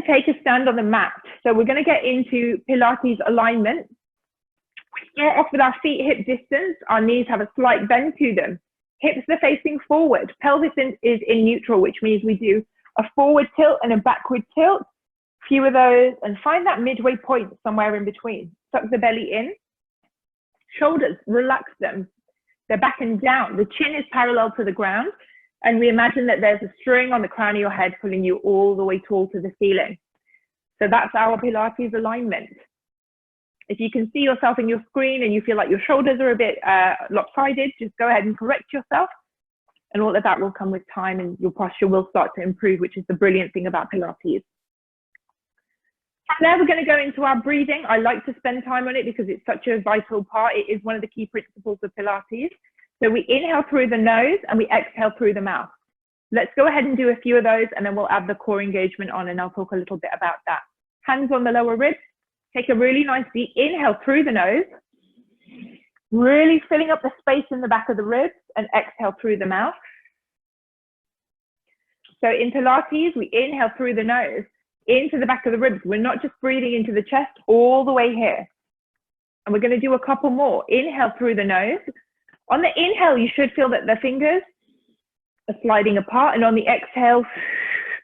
take a stand on the mat. So we're going to get into Pilates alignment. We start off with our feet hip distance. Our knees have a slight bend to them. Hips are facing forward. Pelvis is in neutral, which means we do a forward tilt and a backward tilt. Few of those, and find that midway point somewhere in between. Tuck the belly in. Shoulders, relax them. They're back and down. The chin is parallel to the ground. And we imagine that there's a string on the crown of your head pulling you all the way tall to the ceiling. So that's our Pilates alignment. If you can see yourself in your screen and you feel like your shoulders are a bit lopsided, just go ahead and correct yourself. And all of that will come with time and your posture will start to improve, which is the brilliant thing about Pilates. Now we're going to go into our breathing. I like to spend time on it because it's such a vital part. It is one of the key principles of Pilates. So we inhale through the nose and we exhale through the mouth. Let's go ahead and do a few of those and then we'll add the core engagement on and I'll talk a little bit about that. Hands on the lower ribs. Take a really nice deep inhale through the nose, really filling up the space in the back of the ribs, and exhale through the mouth. So in Pilates, we inhale through the nose, into the back of the ribs. We're not just breathing into the chest, all the way here. And we're going to do a couple more. Inhale through the nose. On the inhale, you should feel that the fingers are sliding apart, and on the exhale,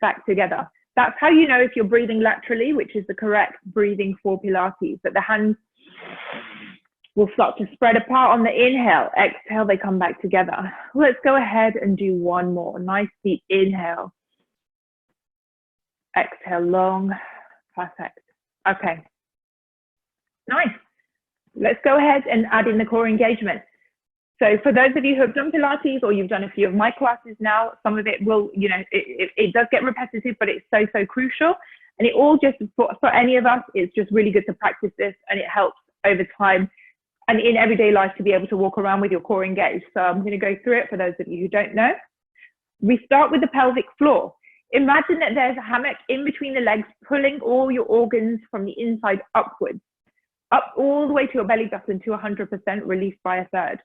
back together. That's how you know if you're breathing laterally, which is the correct breathing for Pilates, that the hands will start to spread apart on the inhale. Exhale, they come back together. Let's go ahead and do one more. Nice deep inhale. Exhale, long. Perfect. Okay. Nice. Let's go ahead and add in the core engagement. So for those of you who have done Pilates or you've done a few of my classes now, some of it will, you know, it does get repetitive, but it's so, so crucial. And it all just, for any of us, it's just really good to practice this and it helps over time and in everyday life to be able to walk around with your core engaged. So I'm going to go through it for those of you who don't know. We start with the pelvic floor. Imagine that there's a hammock in between the legs, pulling all your organs from the inside upwards, up all the way to your belly button to 100%, released by a third.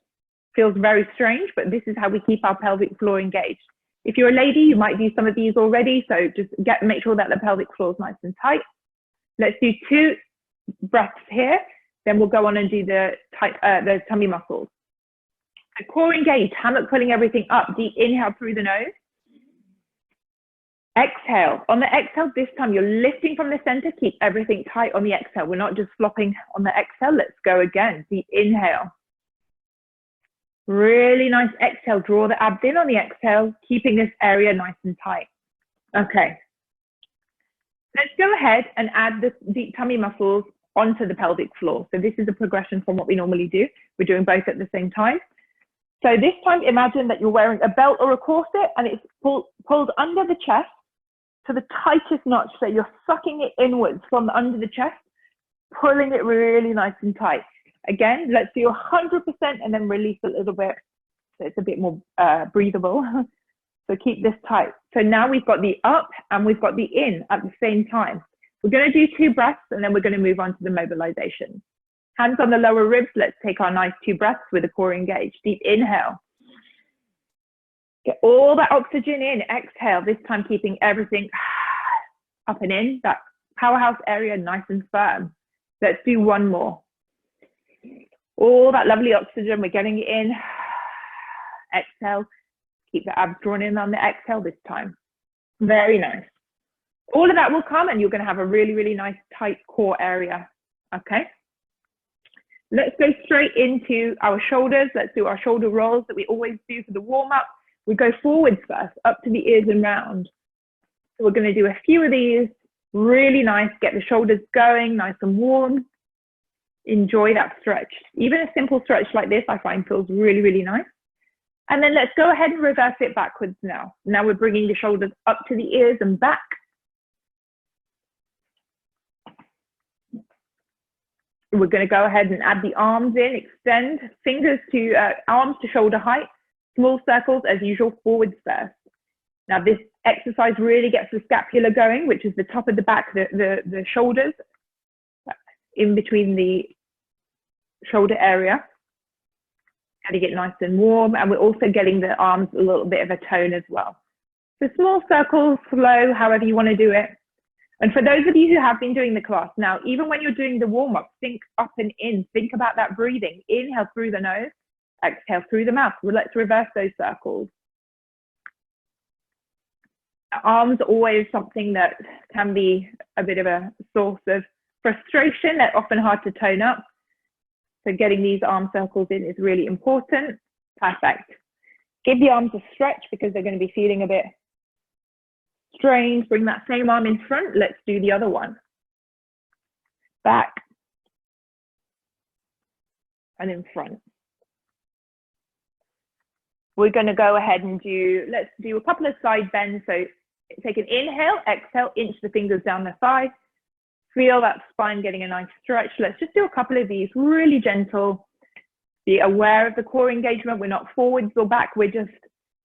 Feels very strange, but this is how we keep our pelvic floor engaged. If you're a lady, you might do some of these already, so just make sure that the pelvic floor is nice and tight. Let's do 2 breaths here, then we'll go on and do the tummy muscles. So core engaged, hammock pulling everything up, deep inhale through the nose. Exhale. On the exhale, this time you're lifting from the center, keep everything tight on the exhale. We're not just flopping on the exhale. Let's go again. Deep inhale. Really nice exhale. Draw the abs in on the exhale, keeping this area nice and tight. Okay. Let's go ahead and add the deep tummy muscles onto the pelvic floor. So this is a progression from what we normally do. We're doing both at the same time. So this time, imagine that you're wearing a belt or a corset and it's pulled under the chest to the tightest notch. So you're sucking it inwards from under the chest, pulling it really nice and tight. Again, let's do 100% and then release a little bit so it's a bit more breathable. So keep this tight. So now we've got the up and we've got the in at the same time. We're going to do 2 breaths and then we're going to move on to the mobilization. Hands on the lower ribs. Let's take our nice 2 breaths with the core engaged. Deep inhale. Get all that oxygen in. Exhale. This time keeping everything up and in. That powerhouse area nice and firm. Let's do 1 more. All that lovely oxygen, we're getting it in. Exhale. Keep the abs drawn in on the exhale this time. Very nice. All of that will come and you're going to have a really, really nice tight core area. Okay. Let's go straight into our shoulders. Let's do our shoulder rolls that we always do for the warm up. We go forwards first, up to the ears and round. So we're going to do a few of these. Really nice. Get the shoulders going, nice and warm. Enjoy that stretch. Even a simple stretch like this, I find feels really, really nice. And then let's go ahead and reverse it backwards now. Now we're bringing the shoulders up to the ears and back. We're going to go ahead and add the arms in, extend fingers to arms to shoulder height, small circles as usual, forwards first. Now this exercise really gets the scapula going, which is the top of the back, the shoulders in between the shoulder area. Getting it nice and warm, and we're also getting the arms a little bit of a tone as well. So small circles, slow, however you want to do it. And for those of you who have been doing the class now, even when you're doing the warm-up, think up and in, think about that breathing. Inhale through the nose, exhale through the mouth. Well, let's reverse those circles. Arms are always something that can be a bit of a source of frustration. They're often hard to tone up. So getting these arm circles in is really important. Perfect. Give the arms a stretch because they're going to be feeling a bit strained. Bring that same arm in front. Let's do the other one. Back and in front. We're going to go ahead and let's do a couple of side bends. So take an inhale, exhale, inch the fingers down the thigh. Feel that spine getting a nice stretch. Let's just do a couple of these, really gentle. Be aware of the core engagement. We're not forwards or back. We're just,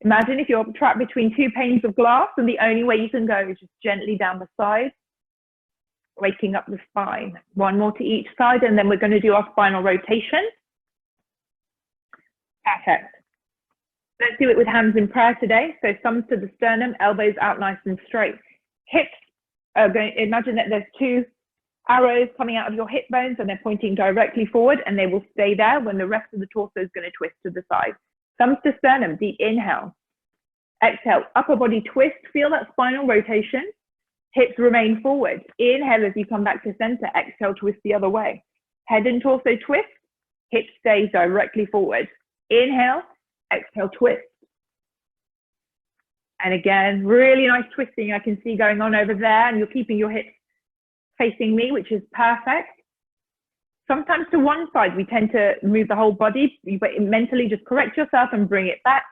imagine if you're trapped between two panes of glass and the only way you can go is just gently down the side, waking up the spine. One more to each side, and then we're going to do our spinal rotation. Perfect. Let's do it with hands in prayer today. So thumbs to the sternum, elbows out nice and straight. Hips are going, imagine that there's two arrows coming out of your hip bones and they're pointing directly forward, and they will stay there when the rest of the torso is going to twist to the side. Thumbs to sternum, deep inhale. Exhale, upper body twist, feel that spinal rotation. Hips remain forward. Inhale as you come back to center, exhale, twist the other way. Head and torso twist, hips stay directly forward. Inhale, exhale, twist. And again, really nice twisting I can see going on over there, and you're keeping your hips facing me, which is perfect. Sometimes to one side, we tend to move the whole body, but mentally just correct yourself and bring it back.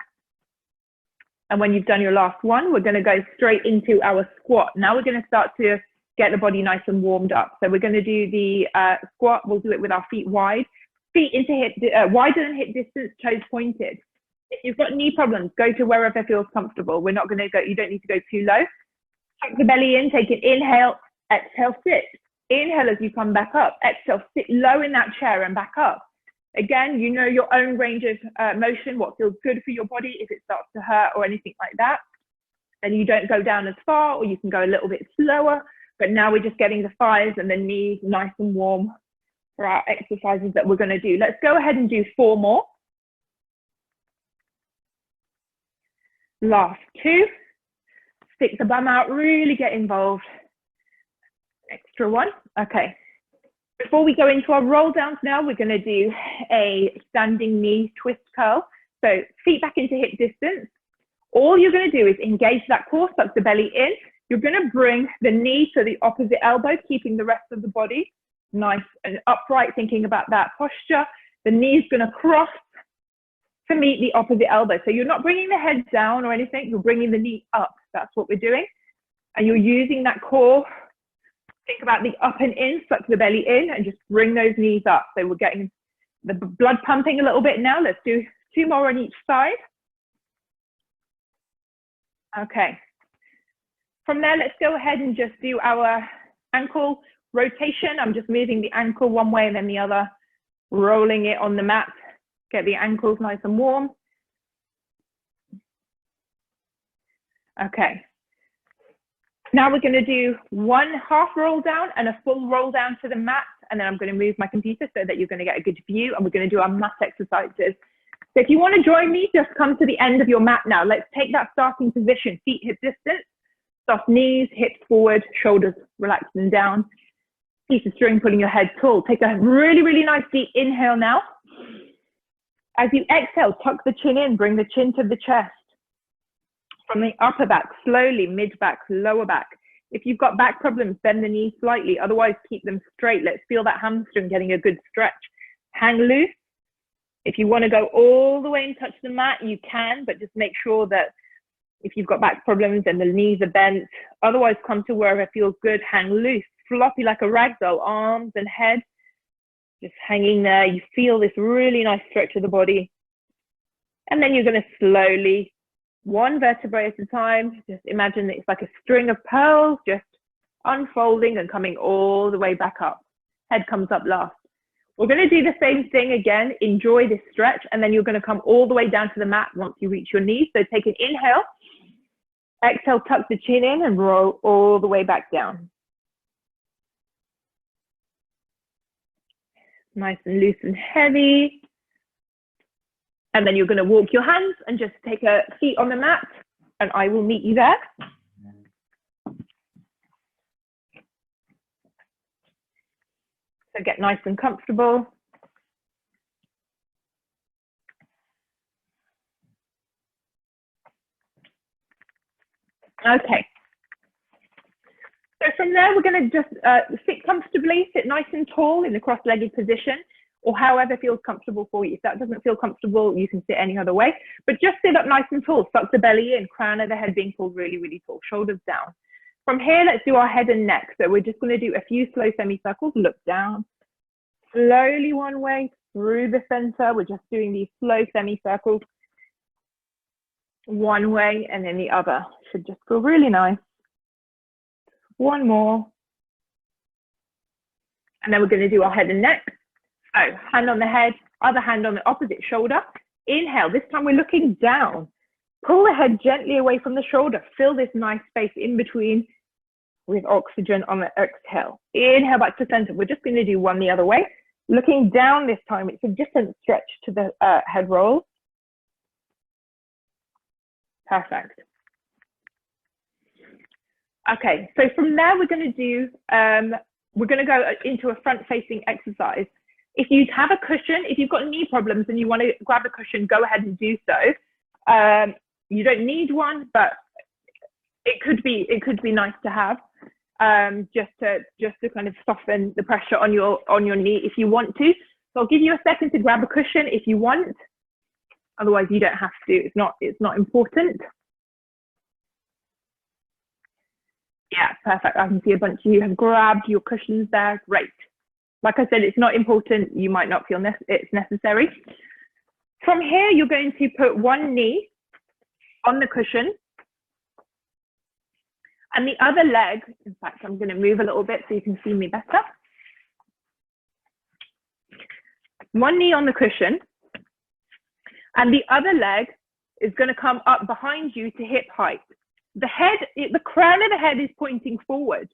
And when you've done your last one, we're going to go straight into our squat. Now we're going to start to get the body nice and warmed up. So we're going to do the squat. We'll do it with our feet wide, feet into hip, wider than hip distance, toes pointed. If you've got knee problems, go to wherever feels comfortable. We're not going to go, you don't need to go too low. Tuck the belly in, take an inhale, exhale, sit. Inhale as you come back up, exhale, sit low in that chair and back up. Again, you know your own range of motion, what feels good for your body. If it starts to hurt or anything like that, then you don't go down as far, or you can go a little bit slower. But now we're just getting the thighs and the knees nice and warm for our exercises that we're going to do. Let's go ahead and do 4 more. Last 2. Stick the bum out, really get involved. Extra 1. Okay. Before we go into our roll downs now, we're going to do a standing knee twist curl. So feet back into hip distance. All you're going to do is engage that core, suck the belly in. You're going to bring the knee to the opposite elbow, keeping the rest of the body nice and upright, thinking about that posture. The knee's going to cross to meet the opposite elbow. So you're not bringing the head down or anything, you're bringing the knee up. That's what we're doing. And you're using that core. Think about the up and in, suck the belly in, and just bring those knees up. So we're getting the blood pumping a little bit now. Let's do 2 more on each side. Okay. From there, let's go ahead and just do our ankle rotation. I'm just moving the ankle one way and then the other, rolling it on the mat. Get the ankles nice and warm. Okay. Now we're going to do 1 half roll down and a full roll down to the mat. And then I'm going to move my computer so that you're going to get a good view, and we're going to do our mat exercises. So if you want to join me, just come to the end of your mat now. Let's take that starting position, feet hip distance, soft knees, hips forward, shoulders relaxing down. Piece of string pulling your head tall. Take a really, really nice deep inhale now. As you exhale, tuck the chin in, bring the chin to the chest. From the upper back, slowly, mid back, lower back. If you've got back problems, bend the knees slightly. Otherwise, keep them straight. Let's feel that hamstring getting a good stretch. Hang loose. If you want to go all the way and touch the mat, you can, but just make sure that if you've got back problems and the knees are bent, otherwise come to wherever it feels good. Hang loose, floppy like a rag doll, arms and head just hanging there. You feel this really nice stretch of the body. And then you're going to slowly, 1 vertebrae at a time, just imagine that it's like a string of pearls just unfolding and coming all the way back up. Head comes up last. We're going to do the same thing again. Enjoy this stretch, and then you're going to come all the way down to the mat once you reach your knees. So take an inhale, exhale, tuck the chin in and roll all the way back down. Nice and loose and heavy. And then you're going to walk your hands and just take a seat on the mat, and I will meet you there. So get nice and comfortable. Okay. So from there, we're going to just sit comfortably, sit nice and tall in the cross-legged position, or however feels comfortable for you. If that doesn't feel comfortable, you can sit any other way, but just sit up nice and tall, suck the belly in, crown of the head being pulled really, really tall, shoulders down. From here, let's do our head and neck. So we're just going to do a few slow semicircles, look down, slowly one way through the center. We're just doing these slow semicircles, one way and then the other. Should just feel really nice. One more. And then we're going to do our head and neck. So hand on the head, other hand on the opposite shoulder. Inhale, this time we're looking down. Pull the head gently away from the shoulder. Fill this nice space in between with oxygen on the exhale. Inhale back to center. We're just going to do one the other way. Looking down this time, it's a different stretch to the head roll. Perfect. Okay, so from there we're going to go into a front-facing exercise. If you have a cushion, if you've got knee problems and you want to grab a cushion, go ahead and do so. You don't need one, but it could be nice to have, just to kind of soften the pressure on your knee if you want to. So I'll give you a second to grab a cushion if you want. Otherwise, you don't have to. It's not important. Yeah, perfect. I can see a bunch of you have grabbed your cushions there. Great. Like I said, it's not important. You might not feel it's necessary. From here, you're going to put one knee on the cushion and the other leg. In fact, I'm going to move a little bit so you can see me better. One knee on the cushion and the other leg is going to come up behind you to hip height. The crown of the head is pointing forward.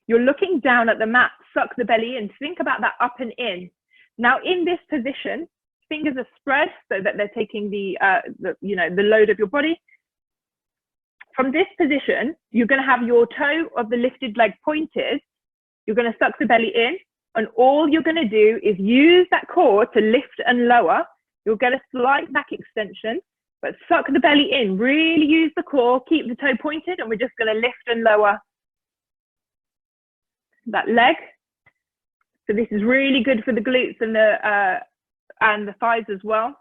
You're looking down at the mat, suck the belly in. Think about that up and in. Now in this position, fingers are spread so that they're taking the load of your body. From this position, you're going to have your toe of the lifted leg pointed. You're going to suck the belly in, and all you're going to do is use that core to lift and lower. You'll get a slight back extension, but suck the belly in. Really use the core, keep the toe pointed, and we're just going to lift and lower that leg. So this is really good for the glutes and the thighs as well.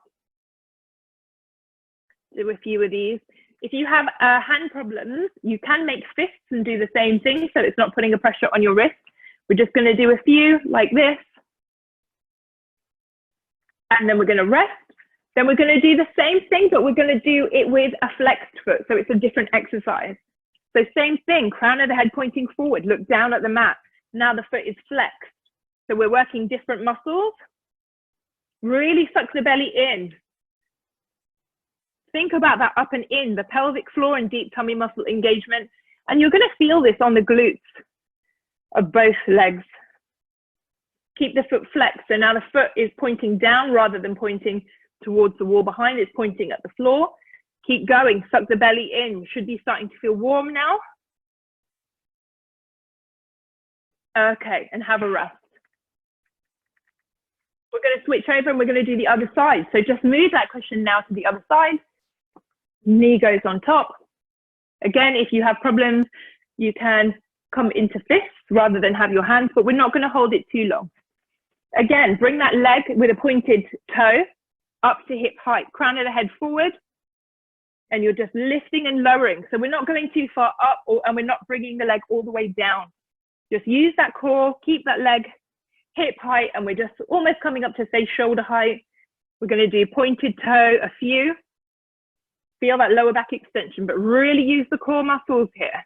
Do a few of these. If you have hand problems, you can make fists and do the same thing, so it's not putting a pressure on your wrist. We're just going to do a few like this, and then we're going to rest. Then we're going to do the same thing, but we're going to do it with a flexed foot, so it's a different exercise. So same thing, crown of the head pointing forward, look down at the mat. Now the foot is flexed. So we're working different muscles. Really suck the belly in. Think about that up and in, the pelvic floor and deep tummy muscle engagement. And you're going to feel this on the glutes of both legs. Keep the foot flexed. So now the foot is pointing down rather than pointing towards the wall behind. It's pointing at the floor. Keep going. Suck the belly in. Should be starting to feel warm now. Okay, and have a rest. We're going to switch over and we're going to do the other side. So just move that cushion now to the other side. Knee goes on top. Again, if you have problems, you can come into fists rather than have your hands, but we're not going to hold it too long. Again, bring that leg with a pointed toe up to hip height, crown of the head forward, and you're just lifting and lowering. So we're not going too far up, and we're not bringing the leg all the way down. Just use that core, keep that leg hip height, and we're just almost coming up to, say, shoulder height. We're going to do pointed toe, a few. Feel that lower back extension, but really use the core muscles here.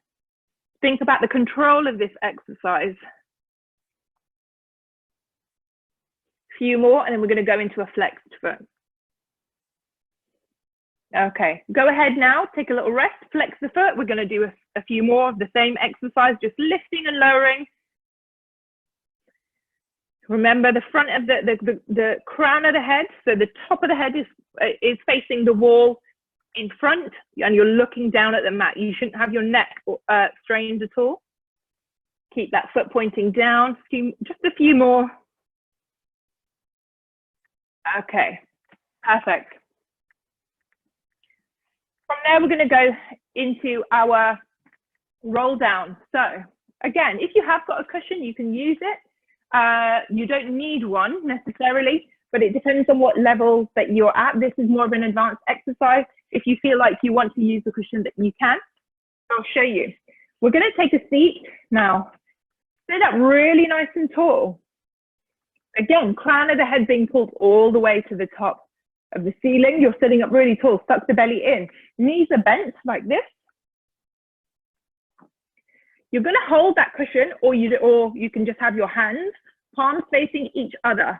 Think about the control of this exercise. A few more, and then we're going to go into a flexed foot. Okay, go ahead now, take a little rest, flex the foot. We're going to do a few more of the same exercise, just lifting and lowering. Remember the front of the crown of the head, so the top of the head is facing the wall in front, and you're looking down at the mat. You shouldn't have your neck strained at all. Keep that foot pointing down. Just a few more. Okay, perfect. From there, we're going to go into our roll down. So again, if you have got a cushion, you can use it. You don't need one necessarily, but it depends on what level that you're at. This is more of an advanced exercise. If you feel like you want to use the cushion, that you can. I'll show you. We're going to take a seat now. Sit up really nice and tall. Again, crown of the head being pulled all the way to the top of the ceiling. You're sitting up really tall. Suck the belly in. Knees are bent like this. You're going to hold that cushion, or you can just have your hands, palms facing each other.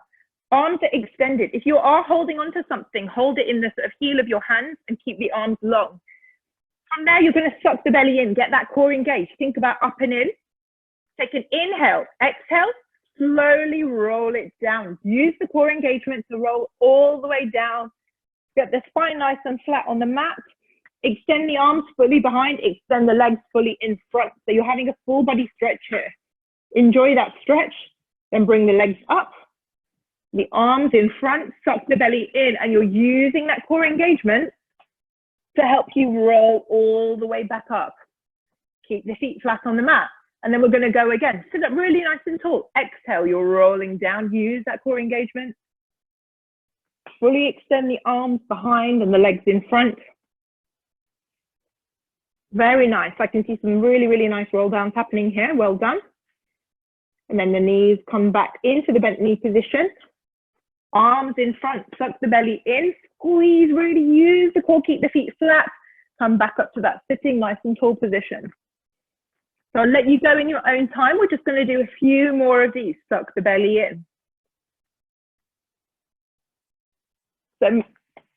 Arms are extended. If you are holding onto something, hold it in the sort of heel of your hands and keep the arms long. From there, you're going to suck the belly in, get that core engaged. Think about up and in. Take an inhale, exhale, slowly roll it down. Use the core engagement to roll all the way down. Get the spine nice and flat on the mat. Extend the arms fully behind, extend the legs fully in front. So you're having a full body stretch here. Enjoy that stretch, then bring the legs up, the arms in front, suck the belly in, and you're using that core engagement to help you roll all the way back up. Keep the feet flat on the mat. And then we're going to go again. Sit up really nice and tall. Exhale, you're rolling down. Use that core engagement. Fully extend the arms behind and the legs in front. Very nice. I can see some really, really nice roll downs happening here. Well done. And then the knees come back into the bent knee position. Arms in front, suck the belly in, squeeze, really use the core, keep the feet flat, come back up to that sitting nice and tall position. So I'll let you go in your own time. We're just going to do a few more of these. Suck the belly in. So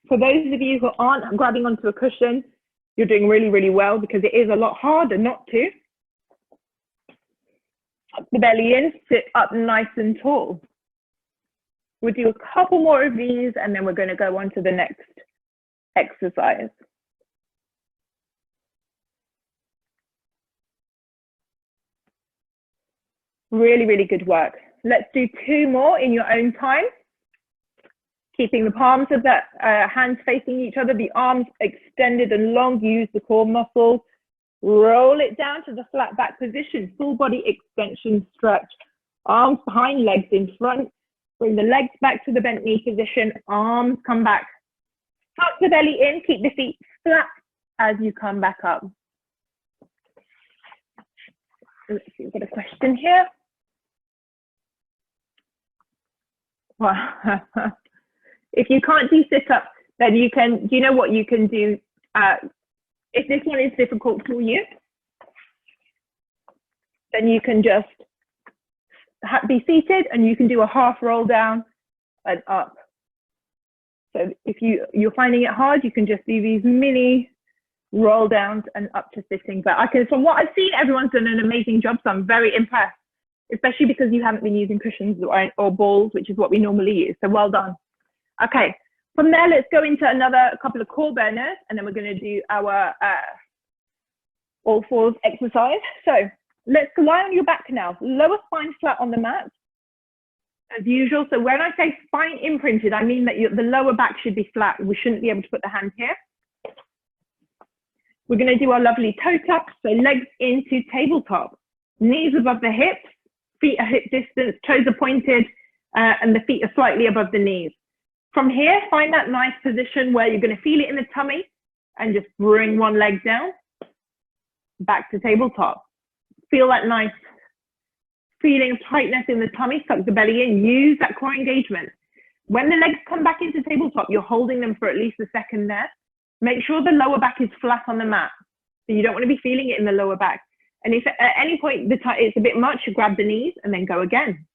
for those of you who aren't grabbing onto a cushion, you're doing really, really well, because it is a lot harder not to. Suck the belly in, sit up nice and tall. We'll do a couple more of these, and then we're going to go on to the next exercise. Really, really good work. Let's do two more in your own time. Keeping the palms of the hands facing each other, the arms extended and long. Use the core muscles. Roll it down to the flat back position. Full body extension stretch. Arms behind, legs in front. Bring the legs back to the bent knee position. Arms come back. Tuck the belly in. Keep the feet flat as you come back up. Let's see, we've got a question here. If you can't do sit-up, then you can, do you know what you can do? If this one is difficult for you, then you can just be seated and you can do a half roll down and up. So if you're finding it hard, you can just do these mini roll downs and up to sitting. But from what I've seen, everyone's done an amazing job, so I'm very impressed, especially because you haven't been using cushions or balls, which is what we normally use. So well done. Okay, from there, let's go into a couple of core burners, and then we're going to do our all fours exercise. So let's lie on your back now. Lower spine flat on the mat, as usual. So when I say spine imprinted, I mean that the lower back should be flat. We shouldn't be able to put the hands here. We're going to do our lovely toe taps. So legs into tabletop, knees above the hips, feet are hip distance, toes are pointed, and the feet are slightly above the knees. From here, find that nice position where you're going to feel it in the tummy and just bring one leg down, back to tabletop. Feel that nice feeling of tightness in the tummy, suck the belly in, use that core engagement. When the legs come back into tabletop, you're holding them for at least a second there. Make sure the lower back is flat on the mat. So you don't want to be feeling it in the lower back. And if at any point it's a bit much, you grab the knees and then go again.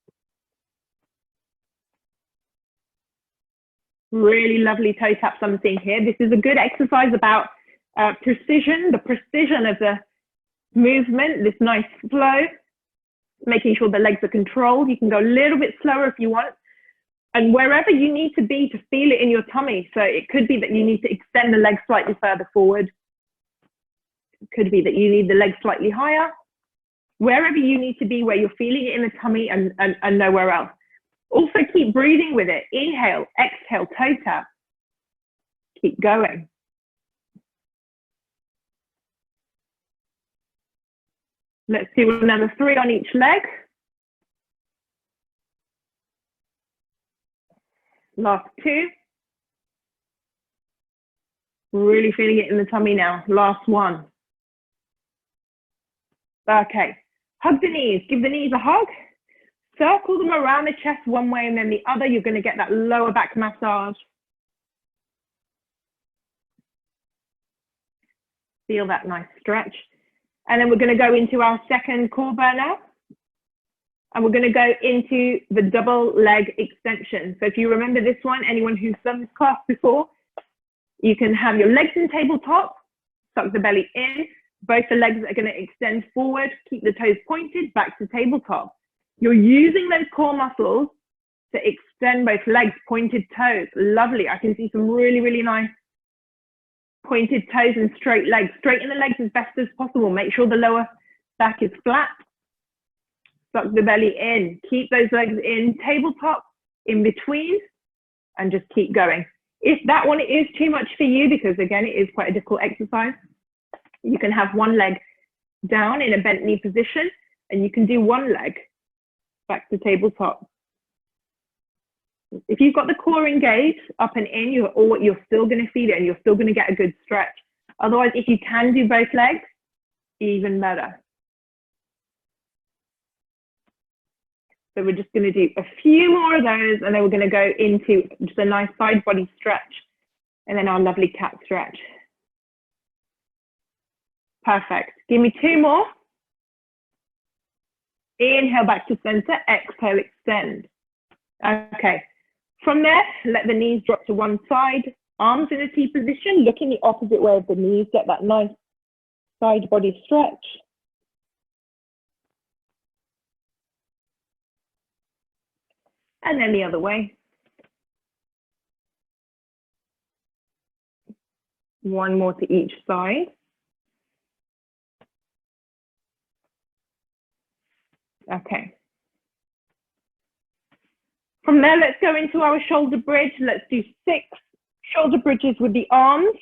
Really lovely toe taps I'm seeing here. This is a good exercise about precision, the precision of the movement, this nice flow. making sure the legs are controlled. You can go a little bit slower if you want. And wherever you need to be to feel it in your tummy. So it could be that you need to extend the legs slightly further forward. It could be that you need the legs slightly higher. Wherever you need to be, where you're feeling it in the tummy and nowhere else. Also keep breathing with it. Inhale, exhale, toe tap. Keep going. Let's do another 3 on each leg. Last 2. Really feeling it in the tummy now. Last 1. Okay. Hug the knees. Give the knees a hug. Circle them around the chest one way and then the other. You're going to get that lower back massage. Feel that nice stretch. And then we're going to go into our second core burner. And we're going to go into the double leg extension. So if you remember this one, anyone who's done this class before, you can have your legs in tabletop, suck the belly in. Both the legs are going to extend forward, keep the toes pointed, back to tabletop. You're using those core muscles to extend both legs, pointed toes. Lovely. I can see some really, really nice pointed toes and straight legs. Straighten the legs as best as possible. Make sure the lower back is flat. Suck the belly in. Keep those legs in tabletop, in between, and just keep going. If that one is too much for you, because again, it is quite a difficult exercise, you can have one leg down in a bent knee position, and you can do one leg back to tabletop. If you've got the core engaged up and in, you're still going to feel it and you're still going to get a good stretch. Otherwise, if you can do both legs, even better. So we're just going to do a few more of those, and then we're going to go into just a nice side body stretch, and then our lovely cat stretch. Perfect. Give me 2 more. Inhale back to center, exhale, extend. Okay. From there, let the knees drop to one side, arms in a T position, looking the opposite way of the knees, get that nice side body stretch. And then the other way. One more to each side. Okay. From there, let's go into our shoulder bridge. Let's do 6 shoulder bridges with the arms.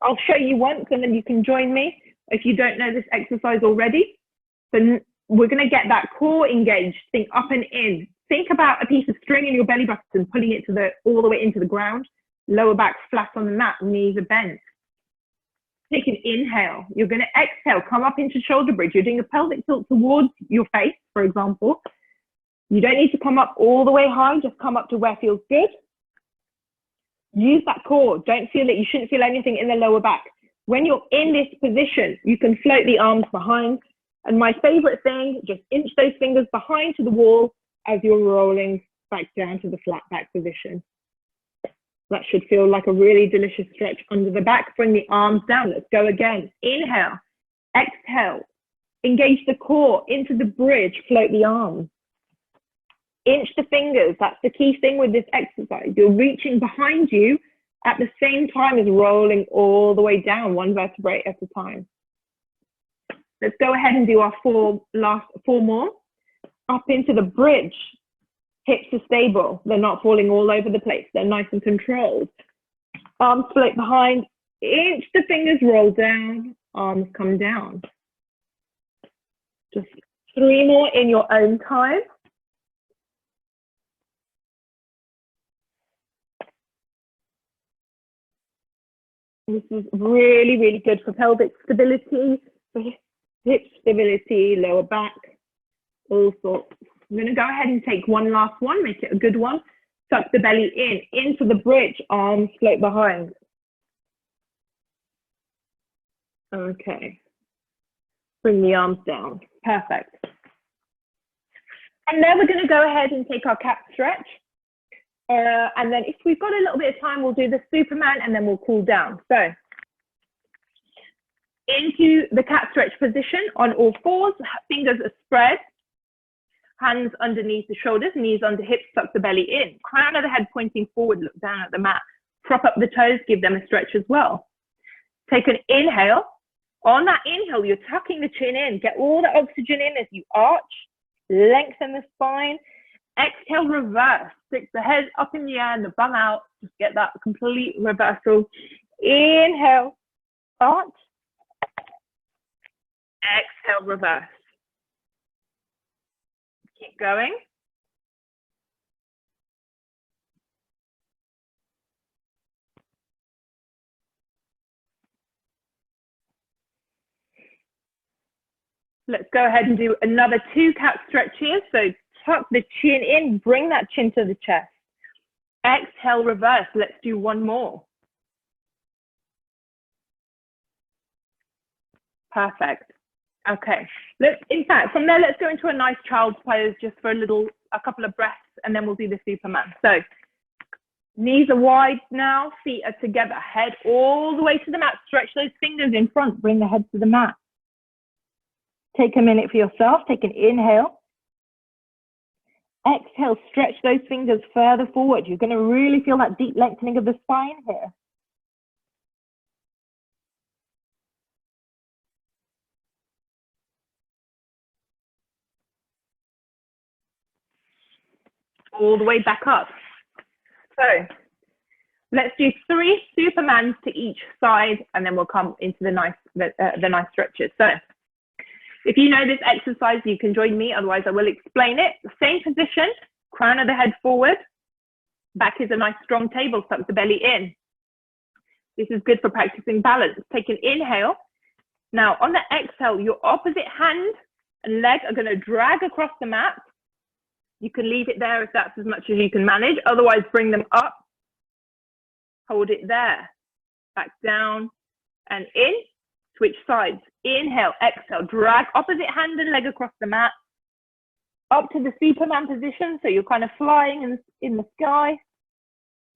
I'll show you once and then you can join me if you don't know this exercise already. So we're going to get that core engaged. Think up and in. Think about a piece of string in your belly button, pulling it to all the way into the ground. Lower back flat on the mat, knees are bent. Take an inhale. You're going to exhale, come up into shoulder bridge. You're doing a pelvic tilt towards your face, for example. You don't need to come up all the way high, just come up to where feels good. Use that core. Don't feel it. You shouldn't feel anything in the lower back. When you're in this position, you can float the arms behind. And my favorite thing, just inch those fingers behind to the wall as you're rolling back down to the flat back position. That should feel like a really delicious stretch under the back. Bring the arms down. Let's go again. Inhale, exhale, engage the core into the bridge, float the arms. Inch the fingers. That's the key thing with this exercise. You're reaching behind you at the same time as rolling all the way down, one vertebrae at a time. Let's go ahead and do our last 4 more. Up into the bridge. Hips are stable. They're not falling all over the place. They're nice and controlled. Arms float behind. Inch the fingers, roll down. Arms come down. Just 3 more in your own time. This is really, really good for pelvic stability, for hip stability, lower back, all sorts. I'm going to go ahead and take one last one, make it a good one. Tuck the belly in, into the bridge, arms float behind. Okay. Bring the arms down. Perfect. And then we're going to go ahead and take our cat stretch. And then if we've got a little bit of time, we'll do the Superman and then we'll cool down. So into the cat stretch position on all 4s, fingers are spread. Hands underneath the shoulders, knees under hips, tuck the belly in. Crown of the head pointing forward, look down at the mat. Prop up the toes, give them a stretch as well. Take an inhale. On that inhale, you're tucking the chin in. Get all the oxygen in as you arch. Lengthen the spine. Exhale, reverse. Stick the head up in the air and the bum out. Just get that complete reversal. Inhale, arch. Exhale, reverse. Keep going. Let's go ahead and do another 2 cat stretch here. So tuck the chin in, bring that chin to the chest. Exhale, reverse. Let's do one more. Perfect. Okay. In fact, from there, let's go into a nice child's pose just for a couple of breaths, and then we'll do the Superman. So knees are wide now, feet are together, head all the way to the mat. Stretch those fingers in front, bring the head to the mat. Take a minute for yourself. Take an inhale. Exhale, stretch those fingers further forward. You're going to really feel that deep lengthening of the spine here. All the way back up. So let's do 3 Supermans to each side, and then we'll come into the nice stretches. So if you know this exercise, you can join me. Otherwise, I will explain it. Same position, crown of the head forward. Back is a nice strong table, tuck the belly in. This is good for practicing balance. Take an inhale. Now, on the exhale, your opposite hand and leg are going to drag across the mat. You can leave it there if that's as much as you can manage. Otherwise, bring them up. Hold it there. Back down and in. Switch sides. Inhale, exhale. Drag opposite hand and leg across the mat. Up to the Superman position. So you're kind of flying in the sky.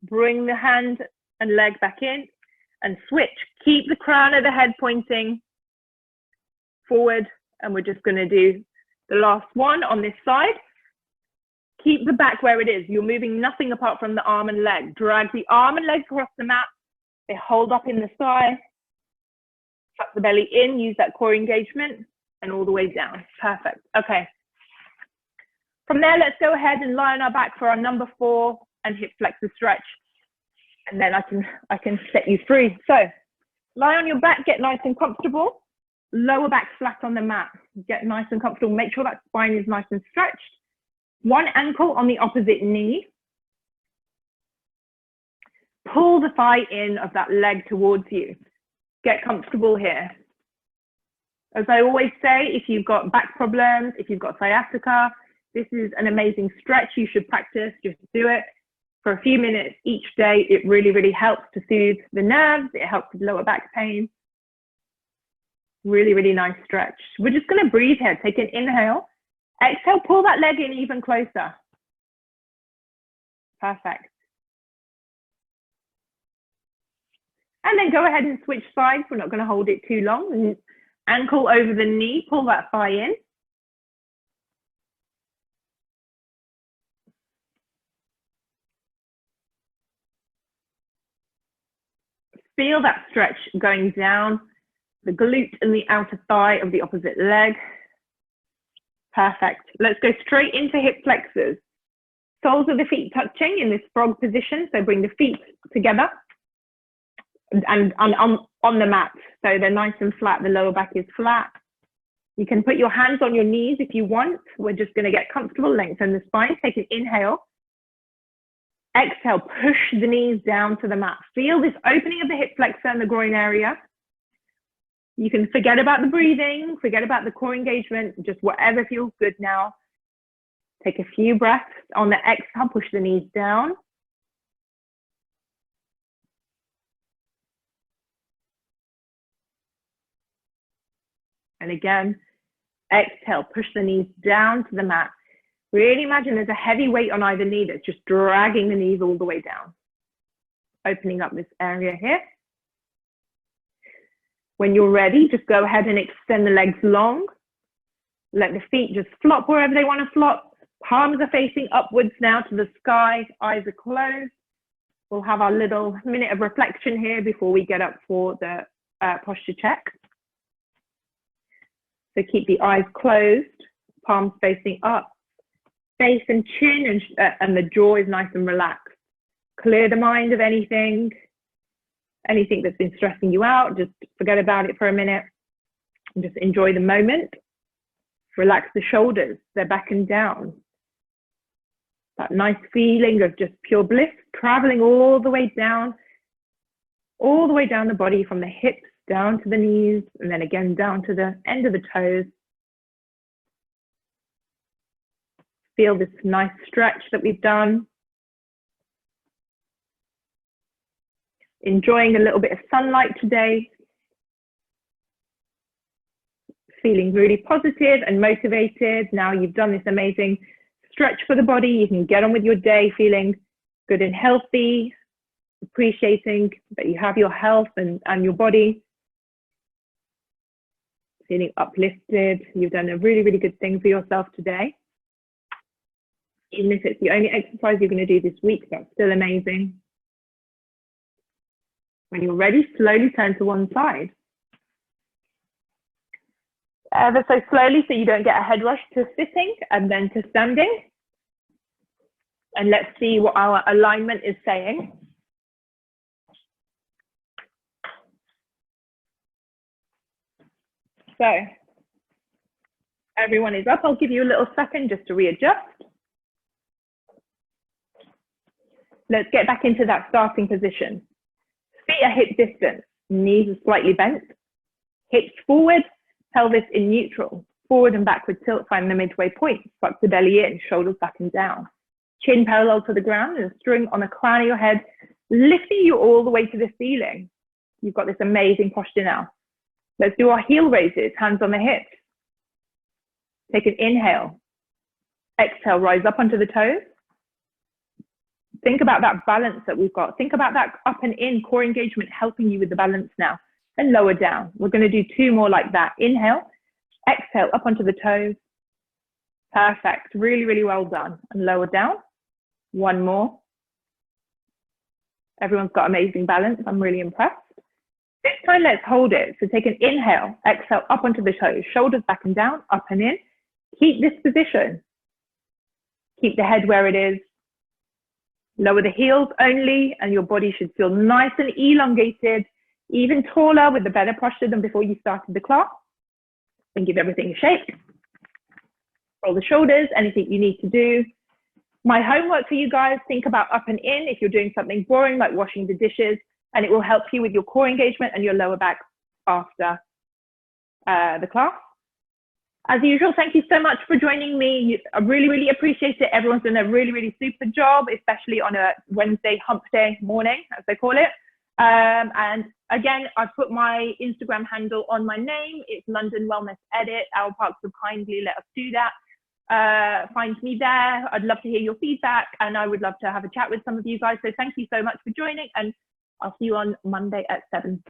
Bring the hand and leg back in and switch. Keep the crown of the head pointing forward. And we're just going to do the last one on this side. Keep the back where it is. You're moving nothing apart from the arm and leg. Drag the arm and leg across the mat. They hold up in the sky. Tuck the belly in, use that core engagement, and all the way down. Perfect. Okay. From there, let's go ahead and lie on our back for our number 4 and hip flexor stretch. And then I can set you free. So lie on your back, get nice and comfortable. Lower back flat on the mat. Get nice and comfortable. Make sure that spine is nice and stretched. One ankle on the opposite knee. Pull the thigh in of that leg towards you. Get comfortable here. As I always say, if you've got back problems, if you've got sciatica, this is an amazing stretch. You should practice, just do it for a few minutes each day. It really, really helps to soothe the nerves. It helps with lower back pain. Really, really nice stretch. We're just going to breathe here. Take an inhale. Exhale, pull that leg in even closer. Perfect. And then go ahead and switch sides. We're not going to hold it too long. Ankle over the knee, pull that thigh in. Feel that stretch going down the glute and the outer thigh of the opposite leg. Perfect. Let's go straight into hip flexors. Soles of the feet touching in this frog position. So bring the feet together and on the mat. So they're nice and flat. The lower back is flat. You can put your hands on your knees if you want. We're just going to get comfortable, lengthen the spine. Take an inhale. Exhale, push the knees down to the mat. Feel this opening of the hip flexor and the groin area. You can forget about the breathing, forget about the core engagement, just whatever feels good now. Take a few breaths. On the exhale, push the knees down. And again, exhale, push the knees down to the mat. Really imagine there's a heavy weight on either knee that's just dragging the knees all the way down. Opening up this area here. When you're ready, just go ahead and extend the legs long. Let the feet just flop wherever they want to flop. Palms are facing upwards now to the sky, eyes are closed. We'll have our little minute of reflection here before we get up for the posture check. So keep the eyes closed, palms facing up, face and chin, and the jaw is nice and relaxed. Clear the mind of anything that's been stressing you out. Just forget about it for a minute and just enjoy the moment. Relax the shoulders, they're back and down. That nice feeling of just pure bliss, traveling all the way down the body from the hips down to the knees, and then again down to the end of the toes. Feel this nice stretch that we've done. Enjoying a little bit of sunlight today. Feeling really positive and motivated. Now you've done this amazing stretch for the body. You can get on with your day feeling good and healthy, appreciating that you have your health and your body. Feeling uplifted. You've done a really, really good thing for yourself today. Even if it's the only exercise you're going to do this week, that's still amazing. When you're ready, slowly turn to one side. Ever so slowly, so you don't get a head rush to sitting and then to standing. And let's see what our alignment is saying. So everyone is up. I'll give you a little second just to readjust. Let's get back into that starting position. Feet are hip distance, knees are slightly bent, hips forward, pelvis in neutral, forward and backward tilt, find the midway point, suck the belly in, shoulders back and down. Chin parallel to the ground and a string on the crown of your head, lifting you all the way to the ceiling. You've got this amazing posture now. Let's do our heel raises, hands on the hips. Take an inhale. Exhale, rise up onto the toes. Think about that balance that we've got. Think about that up and in, core engagement helping you with the balance now. And lower down. We're going to do two more like that. Inhale, exhale, up onto the toes. Perfect. Really, really well done. And lower down. One more. Everyone's got amazing balance. I'm really impressed. This time, let's hold it. So take an inhale, exhale, up onto the toes, shoulders back and down, up and in. Keep this position. Keep the head where it is. Lower the heels only, and your body should feel nice and elongated, even taller with the better posture than before you started the class. And give everything a shake. Roll the shoulders, anything you need to do. My homework for you guys, think about up and in if you're doing something boring like washing the dishes, and it will help you with your core engagement and your lower back after the class. As usual, thank you so much for joining me. I really, really appreciate it. Everyone's done a really, really super job, especially on a Wednesday hump day morning, as they call it. And again, I've put my Instagram handle on my name. It's London Wellness Edit. Our Parks have kindly let us do that. Find me there. I'd love to hear your feedback, and I would love to have a chat with some of you guys. So thank you so much for joining, and I'll see you on Monday at 7.